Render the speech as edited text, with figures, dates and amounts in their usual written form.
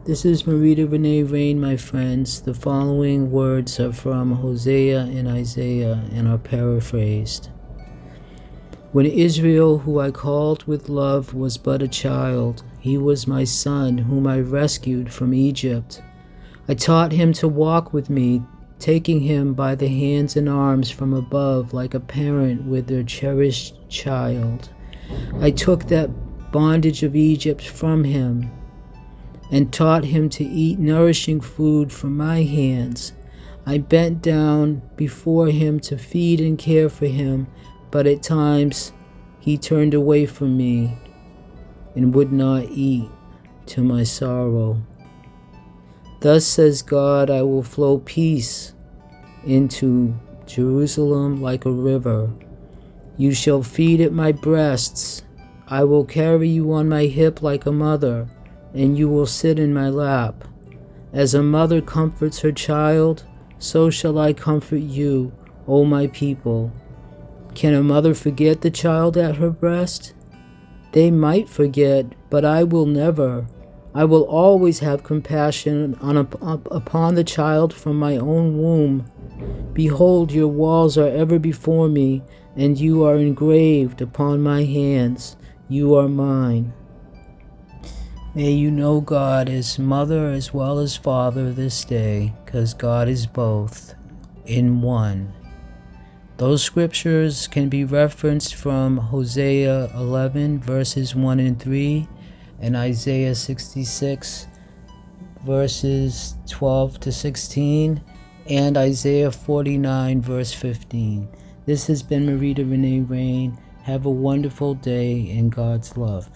This is Marita Renee Rain, my friends. The following words are from Hosea and Isaiah and are paraphrased. When Israel, who I called with love, was but a child, he was my son, whom I rescued from Egypt. I taught him to walk with me, taking him by the hands and arms from above, like a parent with their cherished child. I took that bondage of Egypt from him and taught him to eat nourishing food from my hands. I bent down before him to feed and care for him, but at times he turned away from me and would not eat, to my sorrow. Thus says God, I will flow peace into Jerusalem like a river. You shall feed at my breasts. I will carry you on my hip like a mother, and you will sit in my lap. As a mother comforts her child, so shall I comfort you, O my people. Can a mother forget the child at her breast? They might forget, but I will never. I will always have compassion upon the child from my own womb. Behold, your walls are ever before me, and you are engraved upon my hands. You are mine. May you know God as mother as well as father this day, because God is both in one. Those scriptures can be referenced from Hosea 11 verses 1 and 3 and Isaiah 66 verses 12 to 16 and Isaiah 49 verse 15. This has been Marita Renee Rain. Have a wonderful day in God's love.